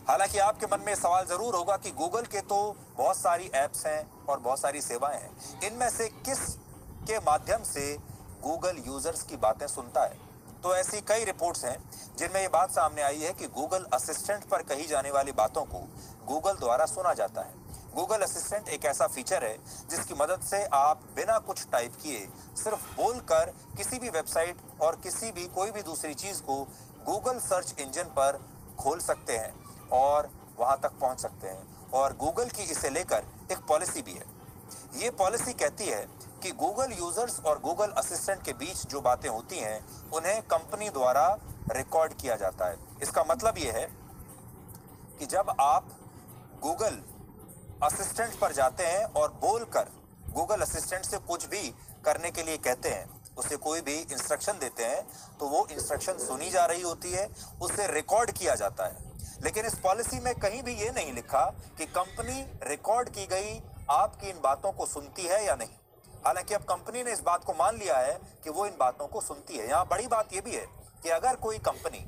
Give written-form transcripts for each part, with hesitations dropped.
हालांकि आपके मन में सवाल जरूर होगा कि गूगल के तो बहुत सारी ऐप्स हैं और बहुत सारी सेवाएं हैं, इनमें से किस के माध्यम से गूगल यूजर्स की बातें सुनता है। तो ऐसी कई रिपोर्ट्स हैं जिनमें यह बात सामने आई है कि गूगल असिस्टेंट पर कही जाने वाली बातों को गूगल द्वारा सुना जाता है। गूगल असिस्टेंट एक ऐसा फीचर है जिसकी मदद से आप बिना कुछ टाइप किए सिर्फ बोलकर किसी भी वेबसाइट और किसी भी कोई भी दूसरी चीज को गूगल सर्च इंजन पर खोल सकते हैं और वहां तक पहुंच सकते हैं। और गूगल की इसे लेकर एक पॉलिसी भी है। ये पॉलिसी कहती है कि गूगल यूजर्स और गूगल असिस्टेंट के बीच जो बातें होती हैं उन्हें कंपनी द्वारा रिकॉर्ड किया जाता है। इसका मतलब ये है कि जब आप गूगल असिस्टेंट पर जाते हैं और बोलकर गूगल असिस्टेंट से कुछ भी करने के लिए कहते हैं, उसे कोई भी इंस्ट्रक्शन देते हैं, तो वो इंस्ट्रक्शन सुनी जा रही होती है, उसे रिकॉर्ड किया जाता है। लेकिन इस पॉलिसी में कहीं भी ये नहीं लिखा कि कंपनी रिकॉर्ड की गई आपकी इन बातों को सुनती है या नहीं। हालांकि अब कंपनी ने इस बात को मान लिया है कि वो इन बातों को सुनती है। यहाँ बड़ी बात यह भी है कि अगर कोई कंपनी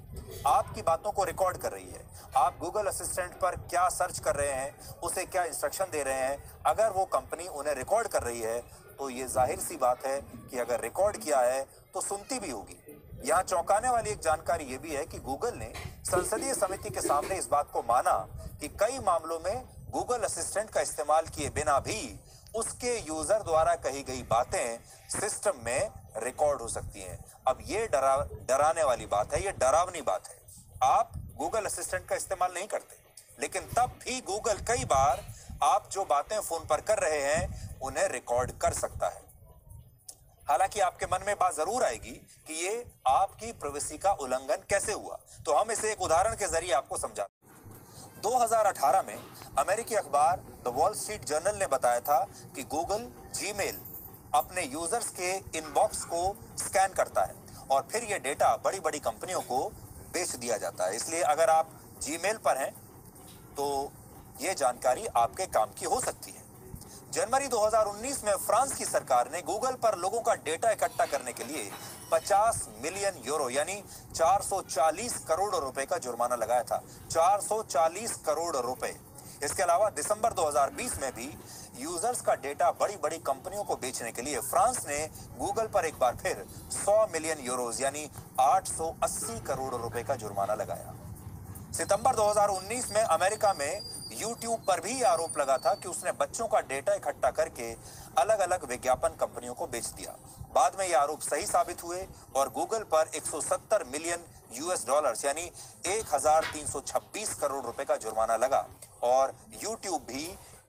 आपकी बातों को रिकॉर्ड कर रही है, आप गूगल असिस्टेंट पर क्या सर्च कर रहे हैं, उसे क्या इंस्ट्रक्शन दे रहे हैं, अगर वो कंपनी उन्हें रिकॉर्ड कर रही है तो ये जाहिर सी बात है कि अगर रिकॉर्ड किया है तो सुनती भी होगी। यहाँ चौंकाने वाली एक जानकारी ये भी है कि गूगल ने संसदीय समिति के सामने इस बात को माना कि कई मामलों में गूगल असिस्टेंट का इस्तेमाल किए बिना भी उसके यूजर द्वारा कही गई बातें सिस्टम में रिकॉर्ड हो सकती हैं। अब ये डराने वाली बात है, ये डरावनी बात है। आप गूगल असिस्टेंट का इस्तेमाल नहीं करते, लेकिन तब भी गूगल कई बार आप जो बातें फोन पर कर रहे हैं उन्हें रिकॉर्ड कर सकता है। हालांकि आपके मन में बात जरूर आएगी कि ये आपकी प्राइवेसी का उल्लंघन कैसे हुआ, तो हम इसे एक उदाहरण के जरिए आपको समझाते हैं। 2018 में अमेरिकी अखबार द वॉल स्ट्रीट जर्नल ने बताया था कि गूगल जीमेल अपने यूजर्स के इनबॉक्स को स्कैन करता है और फिर यह डेटा बड़ी बड़ी कंपनियों को बेच दिया जाता है। इसलिए अगर आप जीमेल पर हैं तो यह जानकारी आपके काम की हो सकती है। जनवरी 2019 में फ्रांस की सरकार ने गूगल पर लोगों का डेटा इकट्ठा करने के लिए 50 मिलियन यूरो यानी 440 करोड़ रुपए का जुर्माना लगाया था। 440 करोड़ रुपए। इसके अलावा दिसंबर 2020 में भी यूजर्स का डेटा बड़ी बड़ी कंपनियों को बेचने के लिए फ्रांस ने गूगल पर एक बार फिर 100 मिलियन यूरोज यानी 880 करोड़ रुपए का जुर्माना लगाया। सितंबर 2019 में अमेरिका में YouTube पर भी आरोप लगा था कि उसने बच्चों का डेटा इकट्ठा करके अलग अलग विज्ञापन कंपनियों को बेच दिया। बाद में ये आरोप सही साबित हुए और गूगल पर 170 मिलियन यूएस डॉलर्स यानी 1326 करोड़ रुपए का जुर्माना लगा और YouTube भी